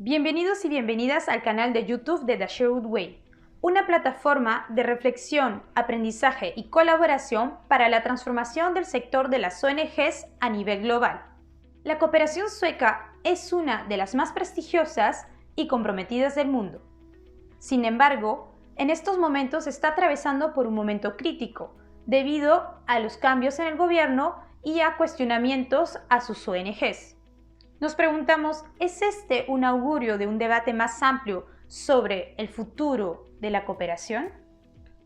Bienvenidos y bienvenidas al canal de YouTube de The Shared Way, una plataforma de reflexión, aprendizaje y colaboración para la transformación del sector de las ONGs a nivel global. La cooperación sueca es una de las más prestigiosas y comprometidas del mundo. Sin embargo, en estos momentos está atravesando por un momento crítico, debido a los cambios en el gobierno y a cuestionamientos a sus ONGs. Nos preguntamos, ¿es este un augurio de un debate más amplio sobre el futuro de la cooperación?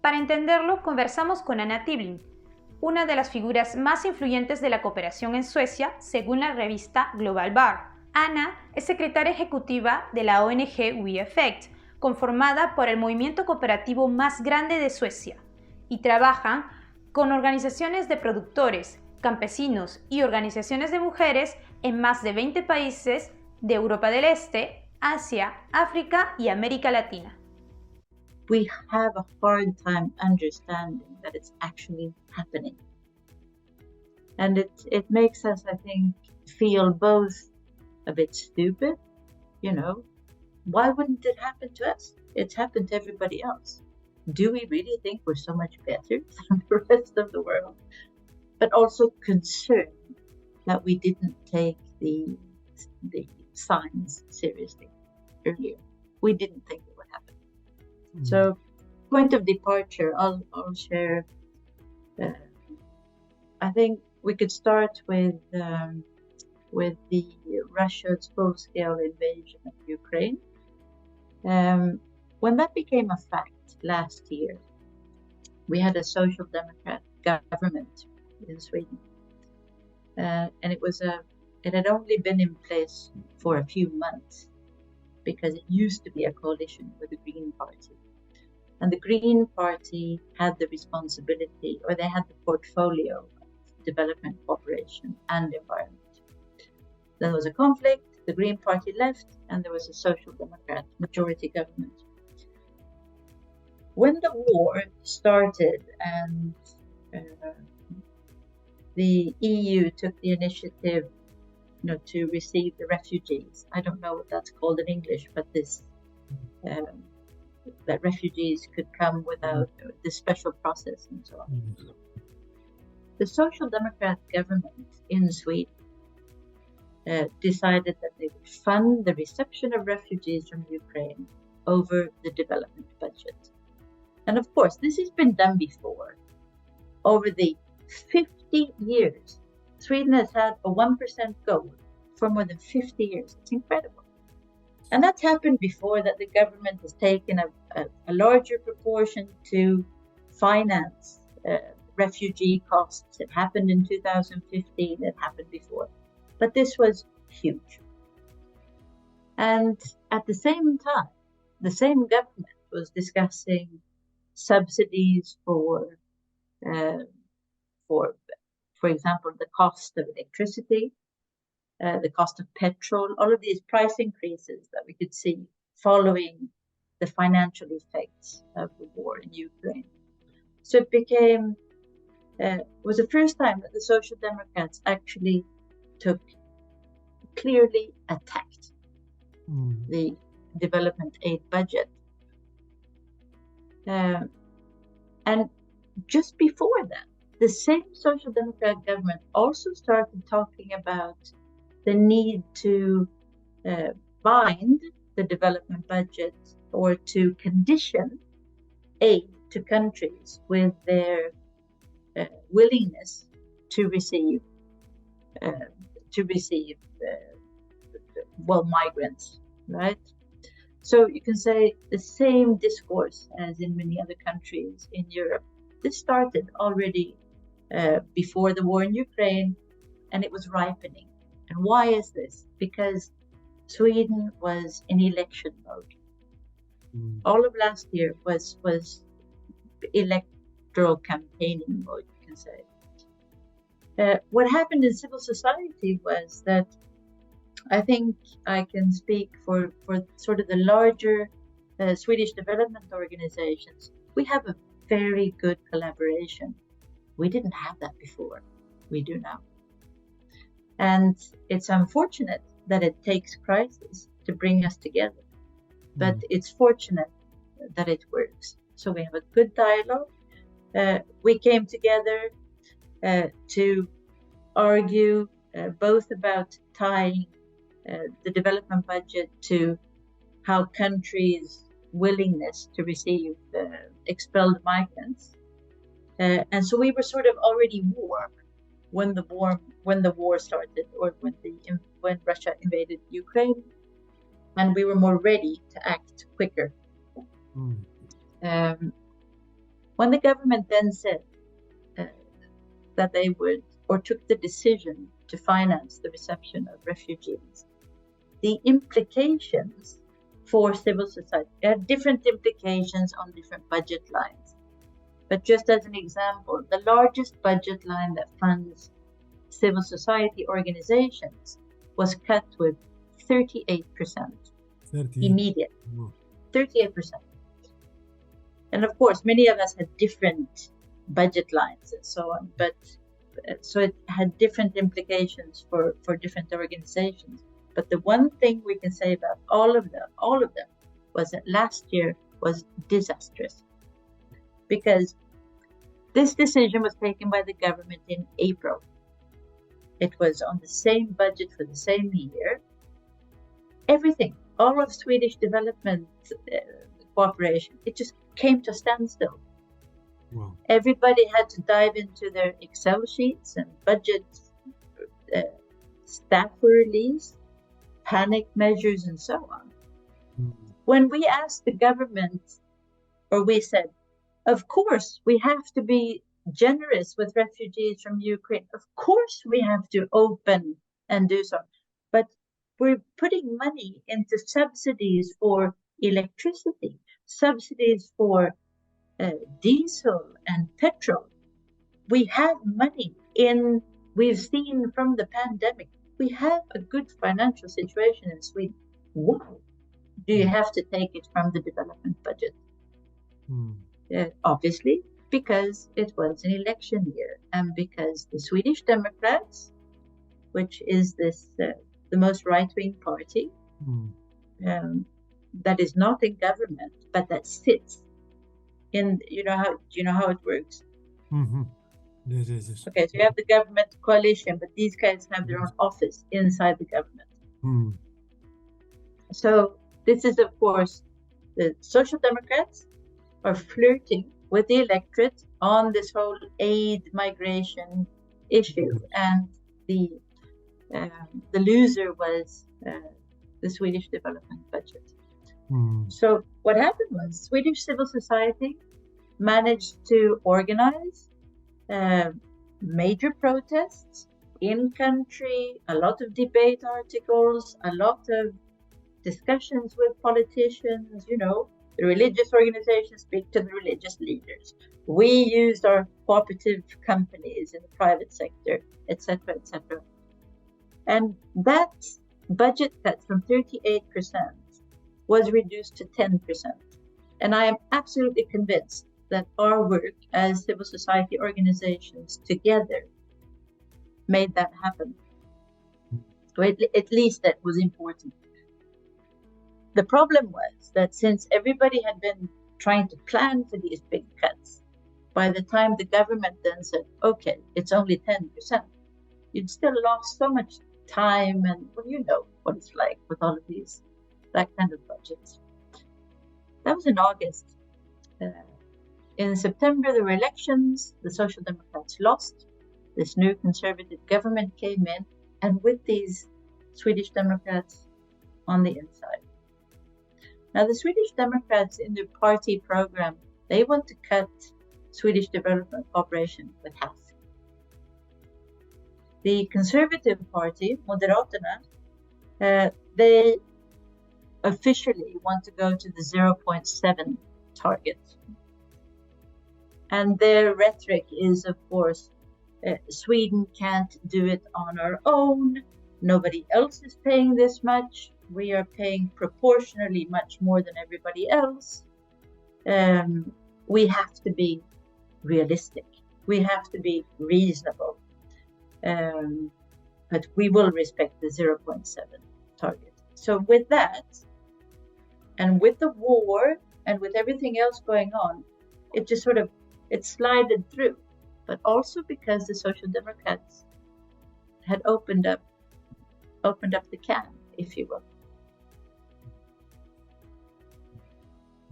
Para entenderlo, conversamos con Anna Tibblin, una de las figuras más influyentes de la cooperación en Suecia, según la revista Global Bar. Anna es secretaria ejecutiva de la ONG We Effect, conformada por el movimiento cooperativo más grande de Suecia, y trabajan con organizaciones de productores, campesinos y organizaciones de mujeres en más de 20 países de Europa del Este, Asia, África y América Latina. We have a hard time understanding that it's actually happening. And it makes us, I think, feel both a bit stupid, why wouldn't it happen to us? It's happened to everybody else. Do we really think we're so much better than the rest of the world? But also concerned that we didn't take the signs seriously earlier. We didn't think it would happen. Mm-hmm. So, point of departure, I'll share. I think we could start with the Russia's full-scale invasion of Ukraine. When that became a fact last year, we had a social democrat government in Sweden, and it had only been in place for a few months because it used to be a coalition with the Green Party, and the Green Party had the responsibility, or they had the portfolio of development, cooperation, and environment. There was a conflict, the Green Party left, and there was a Social Democrat majority government. When the war started and the EU took the initiative to receive the refugees, I don't know what that's called in English, but this that refugees could come without this special process and so on. The Social Democrat government in Sweden decided that they would fund the reception of refugees from Ukraine over the development budget. And of course, this has been done before. Over the 50 years, Sweden has had a 1% goal for more than 50 years. It's incredible. And that's happened before, that the government has taken a larger proportion to finance refugee costs. It happened in 2015, it happened before. But this was huge. And at the same time, the same government was discussing subsidies for example, the cost of electricity, the cost of petrol, all of these price increases that we could see following the financial effects of the war in Ukraine. So it was the first time that the Social Democrats actually clearly attacked the development aid budget. And just before that, the same Social Democrat government also started talking about the need to bind the development budget, or to condition aid to countries with their willingness to receive migrants, right? So you can say the same discourse as in many other countries in Europe. This started already before the war in Ukraine, and it was ripening. And why is this? Because Sweden was in election mode. All of last year was electoral campaigning mode, you can say. What happened in civil society was that, I think I can speak for sort of the larger Swedish development organizations. We have a very good collaboration. We didn't have that before. We do now. And it's unfortunate that it takes crisis to bring us together. But it's fortunate that it works. So we have a good dialogue. We came together to argue both about tying the development budget to how countries' willingness to receive expelled migrants. And so we were sort of already warm when the war started, or when Russia invaded Ukraine, and we were more ready to act quicker. When the government then said that they would, or took the decision to finance the reception of refugees, the implications for civil society have different implications on different budget lines. But just as an example, the largest budget line that funds civil society organizations was cut with 38%. Immediate. 38%. And of course, many of us had different budget lines and so on, but so it had different implications for different organizations. But the one thing we can say about all of them was that last year was disastrous, because this decision was taken by the government in April. It was on the same budget for the same year. Everything, all of Swedish development cooperation, it just came to a standstill. Wow. Everybody had to dive into their Excel sheets and budget staff release, panic measures, and so on. When we asked the government, or we said, of course, we have to be generous with refugees from Ukraine. Of course, we have to open and do so. But we're putting money into subsidies for electricity, subsidies for diesel and petrol. We have money we've seen from the pandemic, we have a good financial situation in Sweden. Why do you have to take it from the development budget? Obviously, because it was an election year, and because the Swedish Democrats, which is the most right-wing party, that is not in government, but that sits in, do you know how it works? Yes. Okay, so you have the government coalition, but these guys have their own office inside the government. So this is, of course, the Social Democrats are flirting with the electorate on this whole aid migration issue, and the loser was the Swedish development budget. So what happened was Swedish civil society managed to organize major protests in country, a lot of debate articles, a lot of discussions with politicians, the religious organizations speak to the religious leaders. We used our cooperative companies in the private sector, etc., etc. And that budget cut from 38% was reduced to 10%. And I am absolutely convinced that our work as civil society organizations together made that happen. So at least that was important. The problem was that since everybody had been trying to plan for these big cuts, by the time the government then said, okay, it's only 10%, you'd still lost so much time, and well, you know what it's like with all of these, that kind of budgets. That was in August. In September, there were elections. The Social Democrats lost. This new conservative government came in, and with these Swedish Democrats on the inside. Now, the Swedish Democrats in their party program, they want to cut Swedish development cooperation with half. The Conservative Party, Moderaterna, they officially want to go to the 0.7 target. And their rhetoric is, of course, Sweden can't do it on our own. Nobody else is paying this much. We are paying proportionally much more than everybody else. We have to be realistic. We have to be reasonable. But we will respect the 0.7 target. so with that, and with the war, and with everything else going on, it just sort of, it slided through. But also because the Social Democrats had opened up the can, if you will.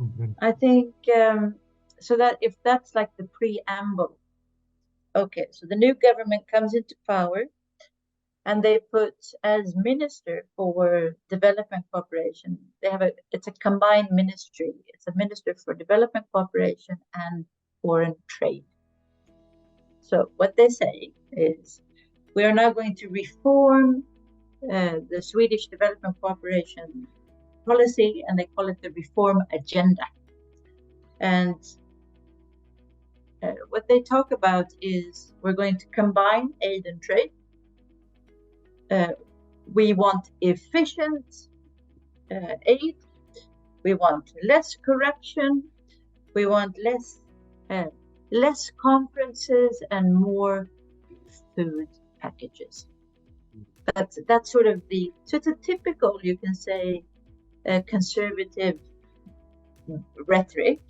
Okay. I think, so that if that's like the preamble. Okay, so the new government comes into power, and they put as minister for development cooperation, it's a combined ministry. It's a minister for development cooperation and foreign trade. So what they say is, we are now going to reform the Swedish development cooperation policy, and they call it the reform agenda. And what they talk about is, we're going to combine aid and trade. We want efficient aid. We want less corruption. We want less conferences and more food packages. That's sort of so it's a typical, you can say, conservative rhetoric.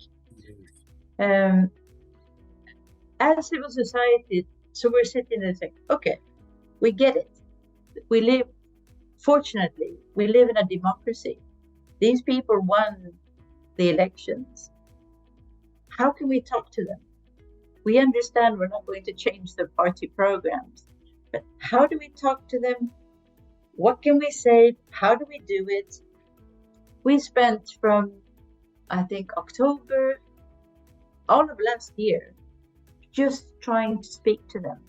As civil society, so we're sitting there saying, okay, we get it. Fortunately, we live in a democracy. These people won the elections. How can we talk to them? We understand we're not going to change their party programs, but how do we talk to them? What can we say? How do we do it? We spent from, I think, October, all of last year, just trying to speak to them.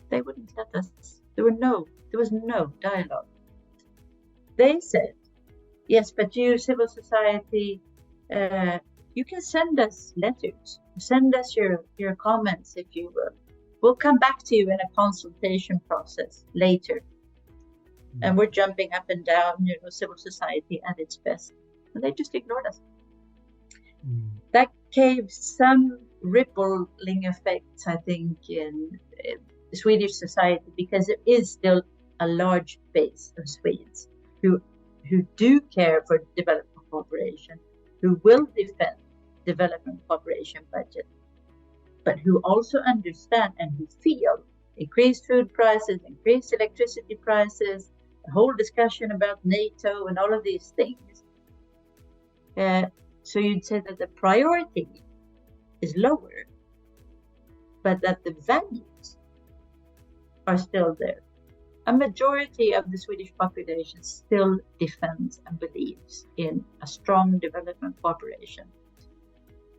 They wouldn't let us. There was no dialogue. They said, yes, but you, civil society, you can send us letters, send us your comments, if you will. We'll come back to you in a consultation process later. And we're jumping up and down, civil society at its best. And they just ignored us. That gave some rippling effects, I think, in Swedish society, because there is still a large base of Swedes who do care for development cooperation, who will defend development cooperation budget, but who also understand and who feel increased food prices, increased electricity prices, the whole discussion about NATO and all of these things. So you'd say that the priority is lower, but that the values are still there. A majority of the Swedish population still defends and believes in a strong development cooperation.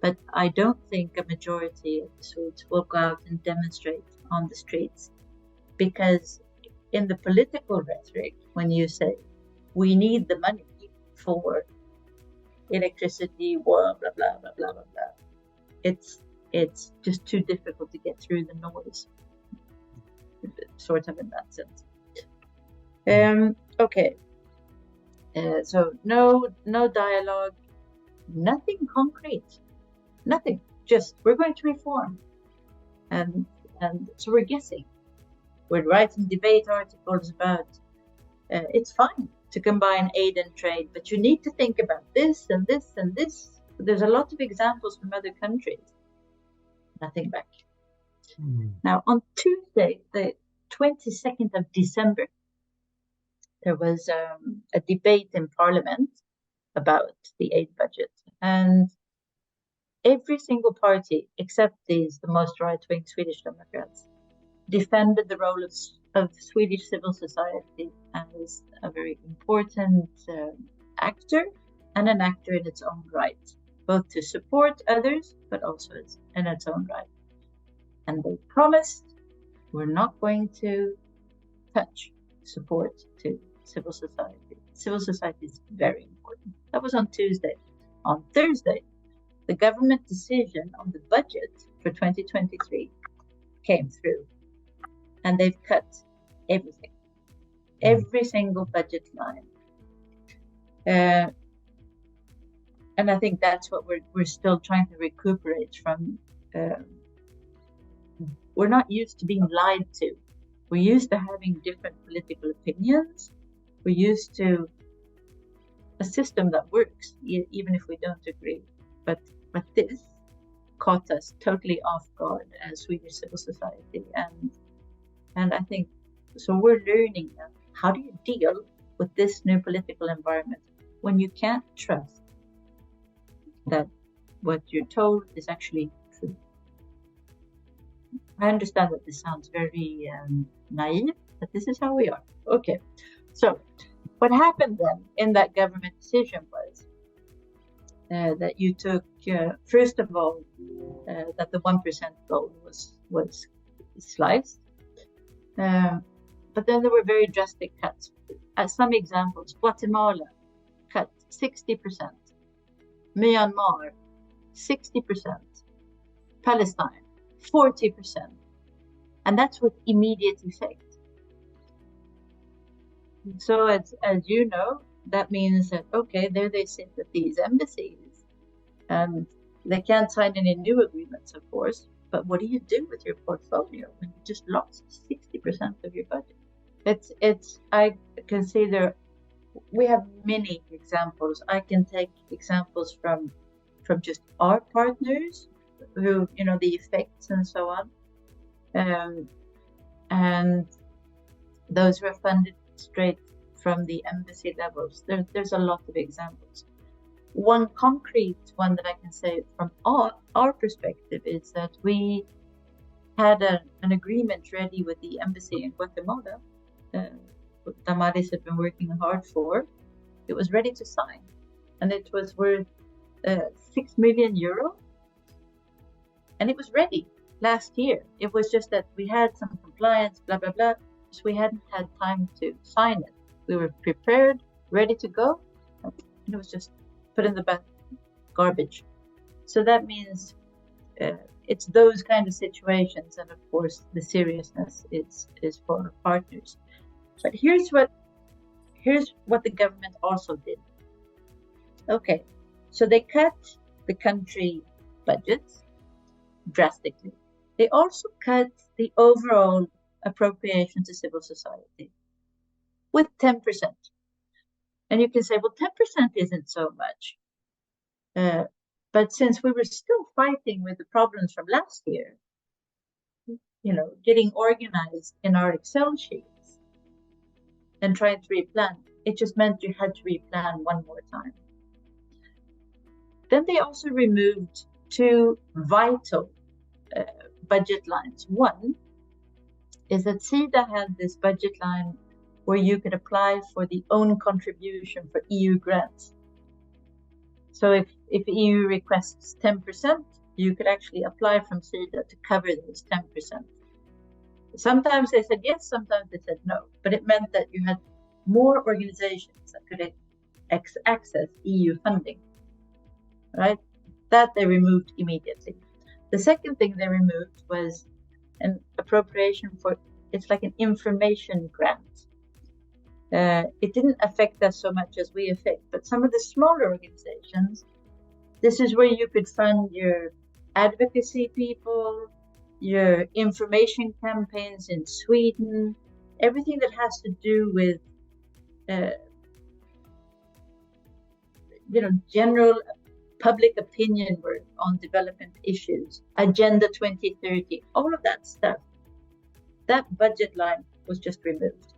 But I don't think a majority of the Swedes will go out and demonstrate on the streets, because in the political rhetoric, when you say, we need the money for electricity, blah, blah, blah, blah, blah, blah, blah, it's just too difficult to get through the noise, sort of in that sense. Okay. So no dialogue, nothing concrete, nothing. Just, we're going to reform, and so we're guessing. We're writing debate articles about it's fine to combine aid and trade, but you need to think about this and this and this. There's a lot of examples from other countries. Nothing back. Now, on Tuesday, the 22nd of December, there was a debate in Parliament about the aid budget, and every single party, except the most right-wing Swedish Democrats, defended the role of Swedish civil society as a very important actor, and an actor in its own right, both to support others, but also in its own right. And they promised, we're not going to touch support to civil society. Civil society is very important. That was on Tuesday. On Thursday, the government decision on the budget for 2023 came through, and they've cut everything, every single budget line. And I think that's what we're still trying to recuperate from. We're not used to being lied to. We're used to having different political opinions, We're used to a system that works, even if we don't agree. But this caught us totally off guard as Swedish civil society, and I think so. We're learning now. How do you deal with this new political environment when you can't trust that what you're told is actually true? I understand that this sounds very naive, but this is how we are. Okay, so what happened then in that government decision was that you took, first of all, that the 1% goal was sliced. But then there were very drastic cuts. As some examples, Guatemala cut 60%, Myanmar 60%, Palestine 40%, and that's with immediate effect. So as you know, that means that, okay, there they sit at these embassies, and they can't sign any new agreements, of course, but what do you do with your portfolio when you just lost 60% of your budget? I consider, we have many examples. I can take examples from just our partners who, the effects and so on. And those were funded straight from the embassy levels. There's a lot of examples. One concrete one that I can say from our perspective is that we had an agreement ready with the embassy in Guatemala. Damaris had been working hard for. It was ready to sign, and it was worth 6 million euro, and it was ready last year. It was just that we had some compliance, blah blah blah, so we hadn't had time to sign it. We were prepared, ready to go, and it was just put in the back garbage. So that means it's those kind of situations, and of course the seriousness is for our partners. But here's what the government also did. Okay, so they cut the country budgets drastically. They also cut the overall appropriation to civil society with 10%. And you can say, well, 10% isn't so much. But since we were still fighting with the problems from last year, getting organized in our Excel sheets and trying to replan, it just meant you had to replan one more time. Then they also removed two vital budget lines. One is that SIDA had this budget line where you could apply for the own contribution for EU grants. So if EU requests 10%, you could actually apply from SIDA to cover those 10%. Sometimes they said yes, sometimes they said no, but it meant that you had more organizations that could access EU funding, right? That they removed immediately. The second thing they removed was an appropriation for, it's like an information grant. It didn't affect us so much as We Effect, but some of the smaller organizations, this is where you could fund your advocacy people, your information campaigns in Sweden, everything that has to do with general public opinion work on development issues, Agenda 2030, all of that stuff. That budget line was just removed.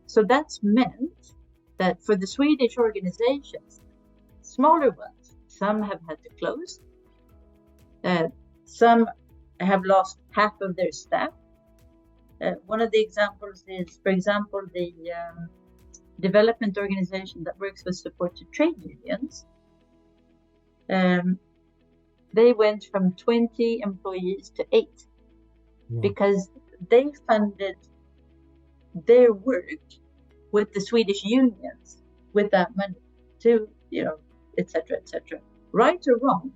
So that's meant that for the Swedish organizations, smaller ones, some have had to close, some have lost half of their staff. One of the examples is, for example, the development organization that works with support to trade unions. They went from 20 employees to 8 because they funded their work with the Swedish unions with that money to, etc., etc. Right or wrong,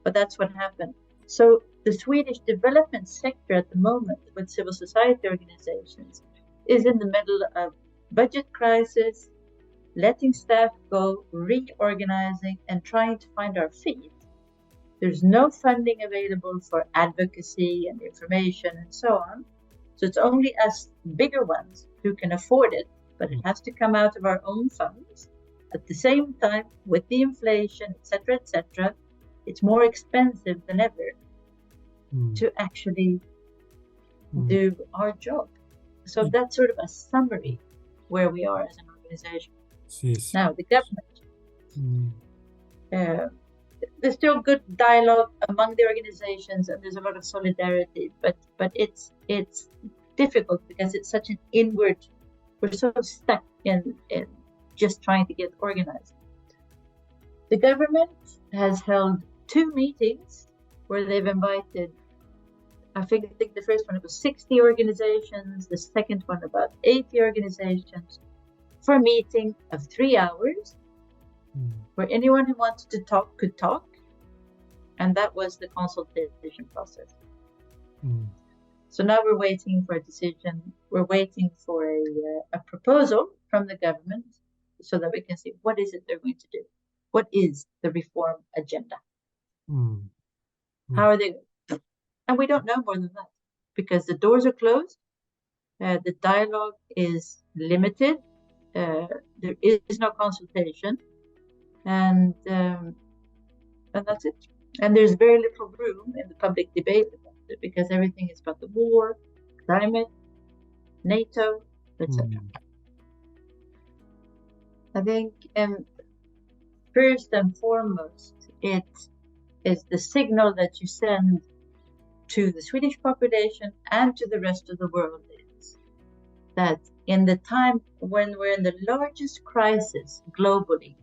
but that's what happened. So the Swedish development sector at the moment with civil society organizations is in the middle of budget crisis, letting staff go, reorganizing, and trying to find our feet. There's no funding available for advocacy and information and so on. So it's only us bigger ones who can afford it but it has to come out of our own funds. At the same time, with the inflation, etc., it's more expensive than ever to actually do our job. So that's sort of a summary where we are as an organization. Yes. Now, the government, there's still good dialogue among the organizations, and there's a lot of solidarity, but it's difficult because it's such an inward, we're so stuck in just trying to get organized. The government has held 2 meetings where they've invited, I think the first one, it was 60 organizations, the second one about 80 organizations, for a meeting of 3 hours, where anyone who wanted to talk could talk, and that was the consultation process. So now we're waiting for a decision. We're waiting for a proposal from the government so that we can see what is it they're going to do. What is the reform agenda? How are they? And we don't know more than that because the doors are closed. The dialogue is limited. There is no consultation, and that's it. And there's very little room in the public debate about it because everything is about the war, climate, NATO, etc. I think first and foremost, it is the signal that you send to the Swedish population and to the rest of the world is that in the time when we're in the largest crisis globally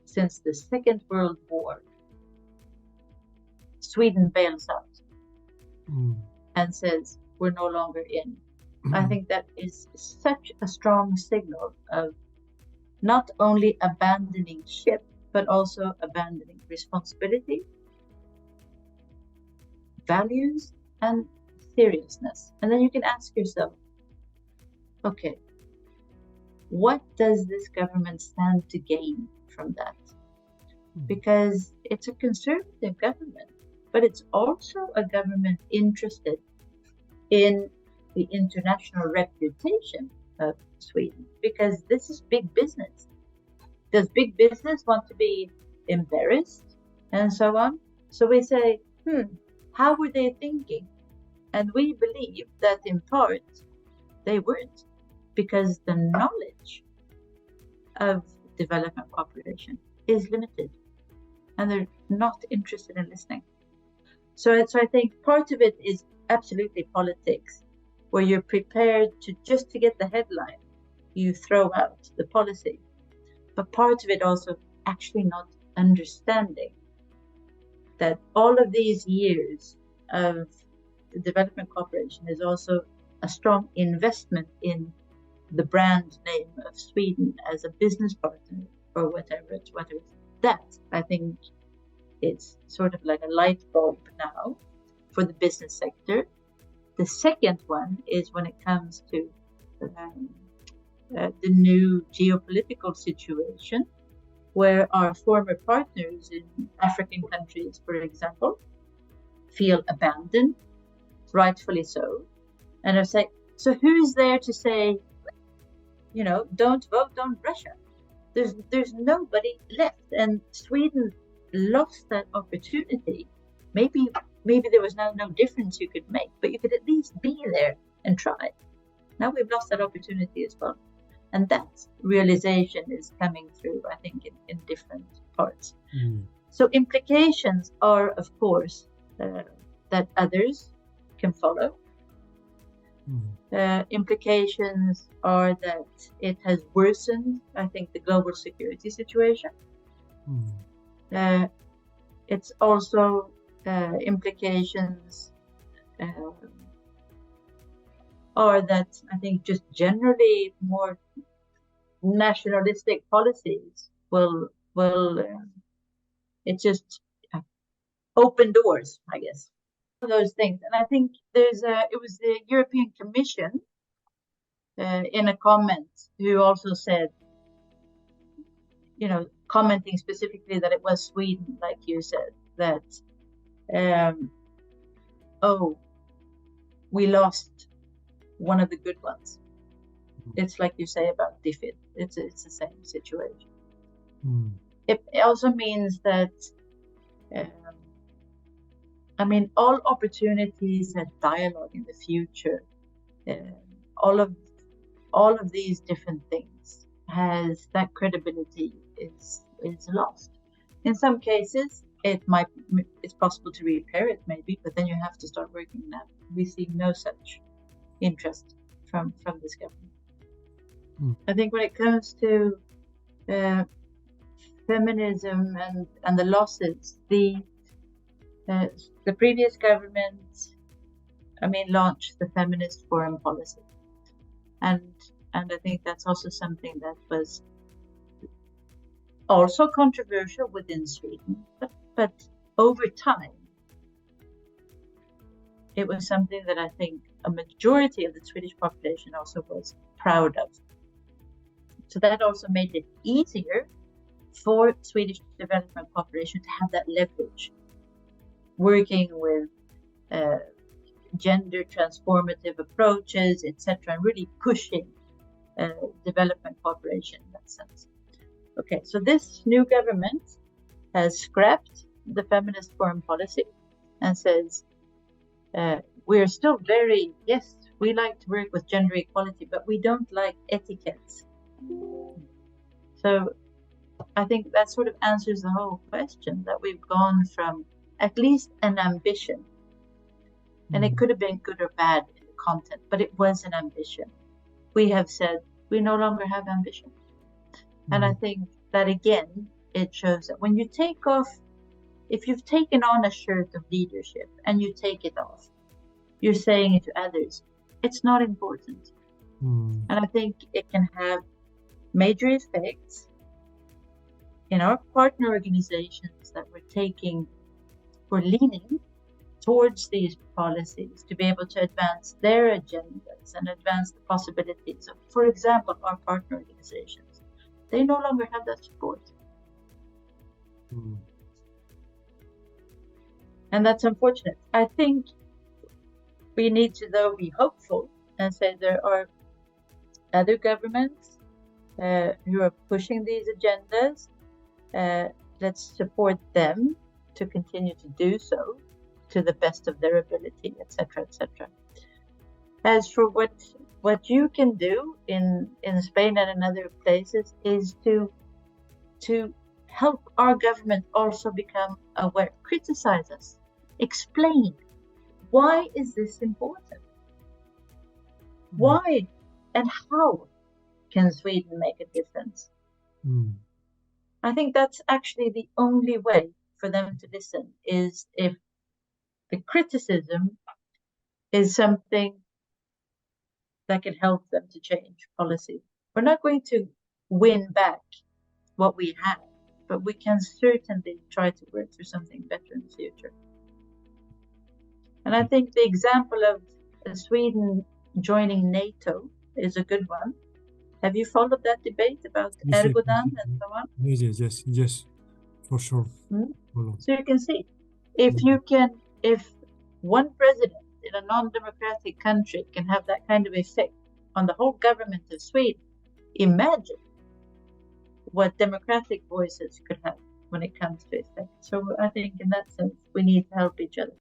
since the Second World War, Sweden bails out and says we're no longer in. I think that is such a strong signal of not only abandoning ship, but also abandoning responsibility, values, and seriousness. And then you can ask yourself, okay, what does this government stand to gain from that? Because it's a conservative government, but it's also a government interested in the international reputation of Sweden, because this is big business. Does big business want to be embarrassed and so on? So we say, how were they thinking? And we believe that in part they weren't, because the knowledge of development cooperation is limited and they're not interested in listening. So I think part of it is absolutely politics, where you're prepared to just to get the headline, you throw out the policy. But part of it also actually not understanding that all of these years of the development cooperation is also a strong investment in the brand name of Sweden as a business partner or whatever it's. That, I think, it's sort of like a light bulb now for the business sector. The second one is when it comes to the new geopolitical situation, where our former partners in African countries, for example, feel abandoned, rightfully so, and are saying, so who's there to say, don't vote on Russia? There's nobody left, and Sweden lost that opportunity. Maybe there was no difference you could make, but you could at least be there and try. Now we've lost that opportunity as well. And that realization is coming through, I think, in different parts. So implications are, of course, that others can follow. Implications are that it has worsened, I think, the global security situation. It's also implications are that I think just generally more nationalistic policies will it just open doors, I guess, those things. And I think it was the European Commission in a comment who also said, commenting specifically that it was Sweden, like you said, that we lost one of the good ones. It's like you say about DFID. It's the same situation. Mm. It also means that, all opportunities at dialogue in the future, all of these different things, has that credibility is lost. In some cases, it's possible to repair it maybe, but then you have to start working now. We see no such interest from this government. Mm. I think when it comes to feminism and the losses, the previous government, launched the feminist foreign policy, and I think that's also something that was also controversial within Sweden, but over time, it was something that I think a majority of the Swedish population also was proud of. So that also made it easier for Swedish development cooperation to have that leverage, working with gender transformative approaches, etc., and really pushing development cooperation in that sense. Okay, so this new government has scrapped the feminist foreign policy and says, we're still yes, we like to work with gender equality, but we don't like etiquettes. So I think that sort of answers the whole question, that we've gone from at least an ambition, and it could have been good or bad in the content, but it was an ambition. We have said we no longer have ambition. And I think that, again, it shows that when you take off, if you've taken on a shirt of leadership and you take it off, you're saying it to others, it's not important. And I think it can have major effects in our partner organizations that we're leaning towards these policies to be able to advance their agendas and advance the possibilities of, for example, our partner organizations. They no longer have that support. And that's unfortunate. I think we need to, though, be hopeful and say there are other governments who are pushing these agendas. Let's support them to continue to do so to the best of their ability, etc., etc. As for what you can do in Spain and in other places is to help our government also become aware, criticize us, explain why is this important? Why and how can Sweden make a difference? I think that's actually the only way for them to listen, is if the criticism is something that can help them to change policy. We're not going to win back what we have, but we can certainly try to work for something better in the future. And I think the example of Sweden joining NATO is a good one. Have you followed that debate about Erdogan and so on? Yes, for sure. So you can see, if one president in a non-democratic country can have that kind of effect on the whole government of Sweden, imagine what democratic voices could have when it comes to effect. So I think in that sense, we need to help each other.